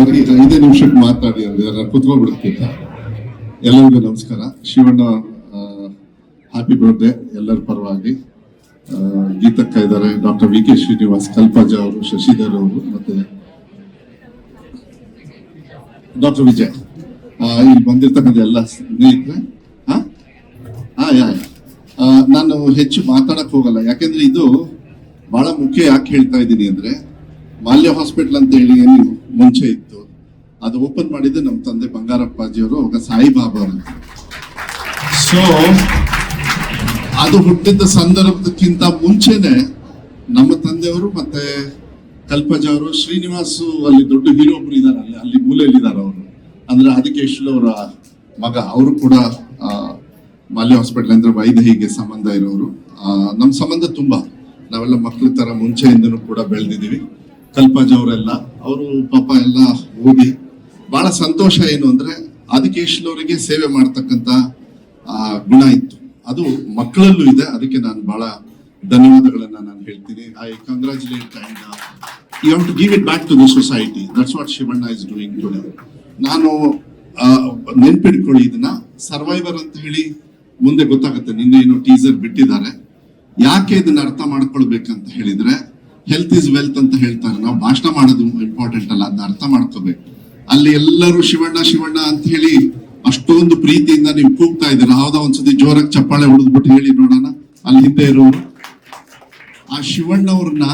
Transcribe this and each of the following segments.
ಬರೀ 5 ನಿಮಿಷಕ್ಕೆ ಮಾತಾಡಿ ಅಂದ್ರೆ ಕುತ್ಕೊಂಡ್ಬಿಡ್ತಿದ್ದ. ಎಲ್ಲರಿಗೂ ನಮಸ್ಕಾರ. ಶಿವಣ್ಣ ಹ್ಯಾಪಿ ಬರ್ತ್ಡೇ ಎಲ್ಲರ ಪರವಾಗಿ. ಗೀತಕ್ಕ ಇದ್ದಾರೆ, ಡಾಕ್ಟರ್ ವಿ.ಕೆ. ಶ್ರೀನಿವಾಸ್, ಕಲ್ಪಜ ಅವರು, ಶಶಿಧರ್ ಅವರು, ಮತ್ತೆ ಡಾಕ್ಟರ್ ವಿಜಯ್, ಇಲ್ಲಿ ಬಂದಿರ್ತಕ್ಕಂಥ ಎಲ್ಲ ಸ್ನೇಹಿತರೆ. ನಾನು ಹೆಚ್ಚು ಮಾತಾಡಕ್ ಹೋಗಲ್ಲ, ಯಾಕೆಂದ್ರೆ ಇದು ಬಹಳ ಮುಖ್ಯ. ಯಾಕೆ ಹೇಳ್ತಾ ಇದ್ದೀನಿ ಅಂದ್ರೆ, ಮಾಲ್ಯ ಹಾಸ್ಪಿಟಲ್ ಅಂತ ಹೇಳಿ ಏನು ಮುಂಚೆ ಇತ್ತು, ಅದು ಓಪನ್ ಮಾಡಿದ್ದು ನಮ್ಮ ತಂದೆ ಬಂಗಾರಪ್ಪಾಜಿಯವರು, ಅವಾಗ ಸಾಯಿಬಾಬಾ ಅವರು. ಸೊ ಅದು ಹುಟ್ಟಿದ್ದ ಸಂದರ್ಭಕ್ಕಿಂತ ಮುಂಚೆನೆ ನಮ್ಮ ತಂದೆಯವರು ಮತ್ತೆ ಕಲ್ಪಜ ಅವರು, ಶ್ರೀನಿವಾಸು ಅಲ್ಲಿ ದೊಡ್ಡ ಹೀರೋ ಒಬ್ರು ಇದಾರೆ, ಅಲ್ಲಿ ಮೂಲೆಯಲ್ಲಿದ್ದಾರೆ ಅವರು, ಅಂದ್ರೆ ಆದಿಕೇಶ್ವರ ಅವರ ಮಗ. ಅವರು ಕೂಡ ಮಾಲ್ಯ ಹಾಸ್ಪಿಟಲ್ ಅಂದ್ರೆ ವೈದೇಹಿಗೆ ಸಂಬಂಧ ಇರೋರು. ನಮ್ಮ ಸಂಬಂಧ ತುಂಬಾ, ನಾವೆಲ್ಲ ಮಕ್ಕಳ ತರ ಮುಂಚೆಯಿಂದನೂ ಕೂಡ ಬೆಳೆದಿದ್ದೀವಿ. ಕಲ್ಪಜ ಅವರೆಲ್ಲ ಅವರು ಪಾಪ ಎಲ್ಲ ಓದಿ ಬಹಳ ಸಂತೋಷ. ಏನು ಅಂದ್ರೆ ಆದಿಕೇಶ್ವರವರಿಗೆ ಸೇವೆ ಮಾಡ್ತಕ್ಕಂತ ಗುಣ ಇತ್ತು, ಅದು ಮಕ್ಕಳಲ್ಲೂ ಇದೆ. ಅದಕ್ಕೆ ನಾನು ಬಹಳ ಧನ್ಯವಾದಗಳನ್ನ ನಾನು ಹೇಳ್ತೀನಿ. I congratulate and you have to give it back to the society. That's what Shivanna is doing today. ನಾನು ನೆನ್ಪಿಡ್ಕೊಳ್ಳಿ, ಇದನ್ನ ಸರ್ವೈವರ್ ಅಂತ ಹೇಳಿ ಮುಂದೆ ಗೊತ್ತಾಗುತ್ತೆ. ನಿನ್ನೆ ಏನು ಟೀಸರ್ ಬಿಟ್ಟಿದ್ದಾರೆ. ಯಾಕೆ ಇದನ್ನ ಅರ್ಥ ಮಾಡ್ಕೊಳ್ಬೇಕಂತ ಹೇಳಿದ್ರೆ, ಹೆಲ್ತ್ ಇಸ್ ವೆಲ್ತ್ ಅಂತ ಹೇಳ್ತಾರೆ. ನಾವು ಭಾಷಣ ಮಾಡೋದು ಇಂಪಾರ್ಟೆಂಟ್ ಅಲ್ಲ, ಅದನ್ನ ಅರ್ಥ ಮಾಡ್ಕೋಬೇಕು. ಅಲ್ಲಿ ಎಲ್ಲರೂ ಶಿವಣ್ಣ ಶಿವಣ್ಣ ಅಂತ ಹೇಳಿ ಅಷ್ಟೊಂದು ಪ್ರೀತಿಯಿಂದ ನೀವು ಕೂಗ್ತಾ ಇದ್ದೀರಾ. ಹೌದಾ? ಒಂದ್ಸತಿ ಜೋರಾಗಿ ಚಪ್ಪಾಳೆ ಹೊಡೆದ್ಬಿಟ್ಟು ಹೇಳಿ ನೋಡೋಣ. ಅಲ್ಲಿ ಹಿಂದೆ ಇರೋರು ಆ ಶಿವಣ್ಣ ಅವ್ರನ್ನ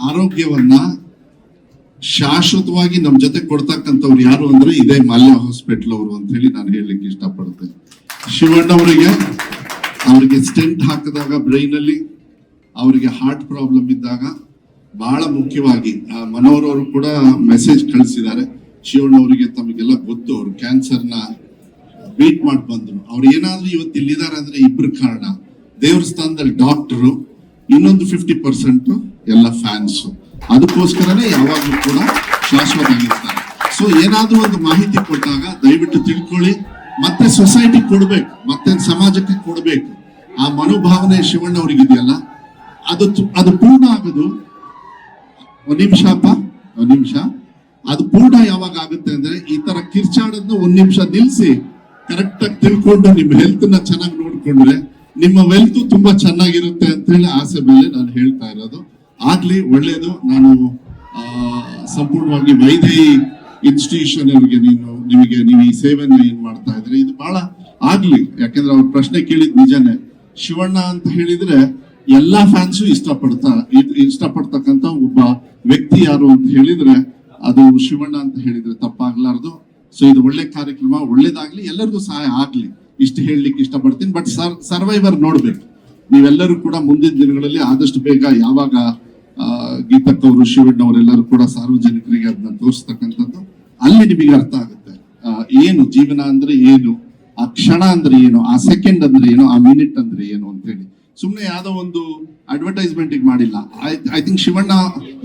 ಆರೋಗ್ಯವನ್ನ ಶಾಶ್ವತವಾಗಿ ನಮ್ ಜೊತೆ ಕೊಡ್ತಕ್ಕಂಥವ್ರು ಯಾರು ಅಂದ್ರೆ ಇದೇ ಮಾಲ್ಯ ಹಾಸ್ಪಿಟಲ್ ಅವರು ಅಂತ ಹೇಳಿ ನಾನು ಹೇಳಲಿಕ್ಕೆ ಇಷ್ಟಪಡ್ತೇನೆ. ಶಿವಣ್ಣ ಅವರಿಗೆ ಸ್ಟೆಂಟ್ ಹಾಕಿದಾಗ ಬ್ರೈನ್ ಅಲ್ಲಿ, ಅವರಿಗೆ ಹಾರ್ಟ್ ಪ್ರಾಬ್ಲಮ್ ಇದ್ದಾಗ, ಬಹಳ ಮುಖ್ಯವಾಗಿ ಮನೋಹರ್ ಅವರು ಕೂಡ ಮೆಸೇಜ್ ಕಳಿಸಿದ್ದಾರೆ. ಶಿವಣ್ಣ ಅವರಿಗೆ ತಮಗೆಲ್ಲ ಗೊತ್ತು, ಅವ್ರು ಕ್ಯಾನ್ಸರ್ನ ಬೀಟ್ ಮಾಡಿ ಬಂದ್ರು. ಅವ್ರು ಏನಾದ್ರೂ ಇವತ್ತು ಇಲ್ಲಿದ್ದಾರೆ ಅಂದ್ರೆ ಇಬ್ರು ಕಾರಣ. ದೇವ್ರ ಸ್ಥಾನದಲ್ಲಿ ಡಾಕ್ಟರು, ಇನ್ನೊಂದು 50% ಎಲ್ಲ ಫ್ಯಾನ್ಸ್. ಅದಕ್ಕೋಸ್ಕರನೇ ಯಾವಾಗಲೂ ಕೂಡ ಶಾಶ್ವತ ಆಗಿರ್ತಾರೆ. ಸೊ ಏನಾದ್ರೂ ಒಂದು ಮಾಹಿತಿ ಕೊಟ್ಟಾಗ ದಯವಿಟ್ಟು ತಿಳ್ಕೊಳ್ಳಿ, ಮತ್ತೆ ಸೊಸೈಟಿ ಕೊಡ್ಬೇಕು, ಮತ್ತೆ ಸಮಾಜಕ್ಕೆ ಕೊಡ್ಬೇಕು. ಆ ಮನೋಭಾವನೆ ಶಿವಣ್ಣ ಅವ್ರಿಗಿದೆಯಲ್ಲ, ಅದು ಪೂರ್ಣ ಆಗೋದು. ಒಂದ್ ನಿಮಿಷ ಅದು ಪೂರ್ಣ ಯಾವಾಗ ಆಗುತ್ತೆ ಅಂದ್ರೆ, ಈ ತರ ಕಿರ್ಚಾಡೋದನ್ನ 1 ನಿಮಿಷ ನಿಲ್ಸಿ ಕರೆಕ್ಟ್ ಆಗಿ ತಿಳ್ಕೊಂಡು ನಿಮ್ಮ ಹೆಲ್ತ್ ನ ಚೆನ್ನಾಗಿ ನೋಡ್ಕೊಂಡ್ರೆ ನಿಮ್ಮ ವೆಲ್ತ್ ತುಂಬಾ ಚೆನ್ನಾಗಿರುತ್ತೆ ಅಂತ ಹೇಳಿ ಆಸೆ ಮೇಲೆ ನಾನು ಹೇಳ್ತಾ ಇರೋದು. ಆಗ್ಲಿ, ಒಳ್ಳೇದು. ನಾನು ಸಂಪೂರ್ಣವಾಗಿ ವೈದೇಹಿ ಇನ್ಸ್ಟಿಟ್ಯೂಷನ್ ಅವರಿಗೆ ನೀವು ಈ ಸೇವೆನ ಏನ್ ಮಾಡ್ತಾ ಇದ್ರಿ, ಇದು ಬಹಳ ಆಗ್ಲಿ. ಯಾಕೆಂದ್ರೆ ಅವ್ರ ಪ್ರಶ್ನೆ ಕೇಳಿದ್ ನಿಜಾನೇ. ಶಿವಣ್ಣ ಅಂತ ಹೇಳಿದ್ರೆ ಎಲ್ಲಾ ಫ್ಯಾನ್ಸು ಇಷ್ಟಪಡ್ತಕ್ಕಂತ ಒಬ್ಬ ವ್ಯಕ್ತಿ ಯಾರು ಅಂತ ಹೇಳಿದ್ರೆ ಅದು ಶಿವಣ್ಣ ಅಂತ ಹೇಳಿದ್ರೆ ತಪ್ಪಾಗ್ಲಾರ್ದು. ಸೊ ಇದು ಒಳ್ಳೆ ಕಾರ್ಯಕ್ರಮ, ಒಳ್ಳೇದಾಗ್ಲಿ, ಎಲ್ಲರಿಗೂ ಸಹಾಯ ಆಗ್ಲಿ, ಇಷ್ಟು ಹೇಳಲಿಕ್ಕೆ ಇಷ್ಟಪಡ್ತೀನಿ. ಬಟ್ ಸರ್ವೈವರ್ ನೋಡ್ಬೇಕು ನೀವೆಲ್ಲರೂ ಕೂಡ. ಮುಂದಿನ ದಿನಗಳಲ್ಲಿ ಆದಷ್ಟು ಬೇಗ ಯಾವಾಗ ಗೀತಕ್ಕ ಅವರು, ಶಿವಣ್ಣ ಅವರೆಲ್ಲರೂ ಕೂಡ ಸಾರ್ವಜನಿಕರಿಗೆ ಅದನ್ನ ತೋರಿಸ್ತಕ್ಕಂಥದ್ದು, ಅಲ್ಲಿ ನಿಮಗೆ ಅರ್ಥ ಆಗುತ್ತೆ ಏನು ಜೀವನ ಅಂದ್ರೆ ಏನು, ಆ ಕ್ಷಣ ಅಂದ್ರೆ ಏನು, ಆ ಸೆಕೆಂಡ್ ಅಂದ್ರೆ ಏನು, ಆ ಮಿನಿಟ್ ಅಂದ್ರೆ ಏನು ಅಂತ ಹೇಳಿ. ಸುಮ್ನೆ ಯಾವ್ದೋ ಒಂದು ಅಡ್ವರ್ಟೈಸ್ಮೆಂಟ್ ಮಾಡಿಲ್ಲ. I think Shivanna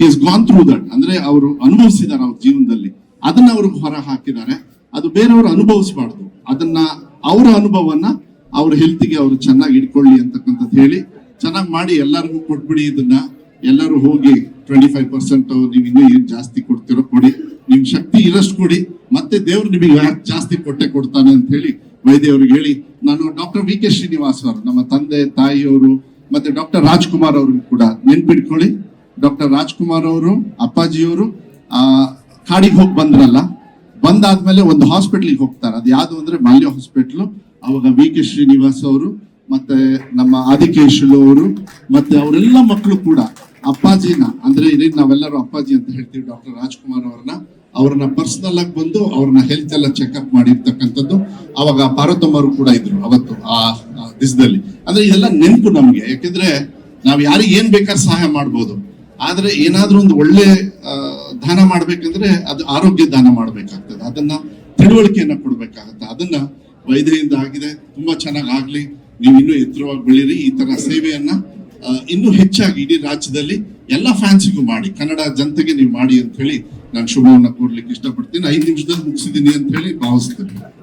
is gone through that. ಅಂದ್ರೆ ಅವರು ಅನುಭವಿಸಿದಾರೆ ಅವ್ರ ಜೀವನದಲ್ಲಿ, ಅದನ್ನ ಅವ್ರಿಗೆ ಹೊರ ಹಾಕಿದ್ದಾರೆ. ಅದು ಬೇರೆಯವರು ಅನುಭವಿಸಬಾರ್ದು. ಅದನ್ನ ಅವರ ಅನುಭವನ ಅವ್ರ ಹೆಲ್ತ್ಗೆ ಅವರು ಚೆನ್ನಾಗಿ ಇಟ್ಕೊಳ್ಳಿ ಅಂತಕ್ಕಂಥದ್ದು ಹೇಳಿ ಚೆನ್ನಾಗಿ ಮಾಡಿ ಎಲ್ಲರಿಗೂ ಕೊಟ್ಬಿಡಿ. ಇದನ್ನ ಎಲ್ಲರೂ ಹೋಗಿ 25% ನೀವು ಇನ್ನೂ ಏನ್ ಜಾಸ್ತಿ ಕೊಡ್ತಿರೋ ಕೊಡಿ, ನಿಮ್ ಶಕ್ತಿ ಇರಷ್ಟು ಕೊಡಿ, ಮತ್ತೆ ದೇವ್ರು ನಿಮಗೆ ಜಾಸ್ತಿ ಕೊಡ್ತಾನೆ ಅಂತ ಹೇಳಿ ವೈದ್ಯವ್ರಿಗೆ ಹೇಳಿ, ನಾನು ಡಾಕ್ಟರ್ ವಿ.ಕೆ. ಶ್ರೀನಿವಾಸ್ ಅವರು, ನಮ್ಮ ತಂದೆ ತಾಯಿಯವರು, ಮತ್ತೆ ಡಾಕ್ಟರ್ ರಾಜ್ಕುಮಾರ್ ಅವ್ರಿಗೆ ಕೂಡ ನೆನ್ಪಿಟ್ಕೊಳ್ಳಿ. ಡಾಕ್ಟರ್ ರಾಜ್ಕುಮಾರ್ ಅವರು, ಅಪ್ಪಾಜಿಯವರು ಕಾಡಿಗೆ ಹೋಗಿ ಬಂದ್ರಲ್ಲ, ಬಂದಾದ್ಮೇಲೆ ಒಂದು ಹಾಸ್ಪಿಟ್ಲಿಗೆ ಹೋಗ್ತಾರೆ. ಅದು ಯಾವ್ದು ಅಂದ್ರೆ ಮಾಲ್ಯ ಹಾಸ್ಪಿಟ್ಲು. ಅವಾಗ ವಿ.ಕೆ. ಶ್ರೀನಿವಾಸ್ ಅವರು ಮತ್ತೆ ನಮ್ಮ ಆದಿಕೇಶ್ವರ ಅವರು ಮತ್ತೆ ಅವರೆಲ್ಲ ಮಕ್ಕಳು ಕೂಡ ಅಪ್ಪಾಜಿನ, ಅಂದ್ರೆ ನಾವೆಲ್ಲರೂ ಅಪ್ಪಾಜಿ ಅಂತ ಹೇಳ್ತೀವಿ, ಡಾಕ್ಟರ್ ರಾಜ್ಕುಮಾರ್ ಅವ್ರನ್ನ ಪರ್ಸನಲ್ ಆಗಿ ಬಂದು ಅವ್ರನ್ನ ಹೆಲ್ತ್ ಎಲ್ಲ ಚೆಕ್ಅಪ್ ಮಾಡಿರ್ತಕ್ಕಂಥದ್ದು. ಅವಾಗ ಪಾರ್ವತಮ್ಮರು ಕೂಡ ಇದ್ರು ಅವತ್ತು ಆ ದಿವಸದಲ್ಲಿ. ಅಂದ್ರೆ ಇದೆಲ್ಲ ನೆನಪು ನಮ್ಗೆ, ಯಾಕೆಂದ್ರೆ ನಾವ್ ಯಾರಿಗೆ ಏನ್ ಬೇಕಾದ್ರೆ ಸಹಾಯ ಮಾಡ್ಬೋದು, ಆದ್ರೆ ಏನಾದ್ರೂ ಒಂದು ಒಳ್ಳೆ ದಾನ ಮಾಡ್ಬೇಕಂದ್ರೆ ಅದು ಆರೋಗ್ಯ ದಾನ ಮಾಡ್ಬೇಕಾಗ್ತದೆ. ಅದನ್ನ ತಿಳುವಳಿಕೆಯನ್ನ ಕೊಡ್ಬೇಕಾಗತ್ತೆ. ಅದನ್ನ ವೈದ್ಯರಿಂದ ಆಗಿದೆ, ತುಂಬಾ ಚೆನ್ನಾಗಿ ಆಗ್ಲಿ. ನೀವು ಇನ್ನೂ ಎತ್ತರವಾಗಿ ಬೆಳೀರಿ. ಈ ತರ ಸೇವೆಯನ್ನ ಇನ್ನೂ ಹೆಚ್ಚಾಗಿ ಇಡೀ ರಾಜ್ಯದಲ್ಲಿ ಎಲ್ಲಾ ಫ್ಯಾನ್ಸಿಗೂ ಮಾಡಿ, ಕನ್ನಡ ಜನತೆಗೆ ನೀವು ಮಾಡಿ ಅಂತ ಹೇಳಿ ನಾನು ಶುಭವನ್ನ ಕೋರ್ಲಿಕ್ಕೆ ಇಷ್ಟಪಡ್ತೀನಿ. 5 ನಿಮಿಷದಲ್ಲಿ ಮುಗಿಸಿದೀನಿ ಅಂತ ಹೇಳಿ ಭಾವಿಸ್ತೇನೆ.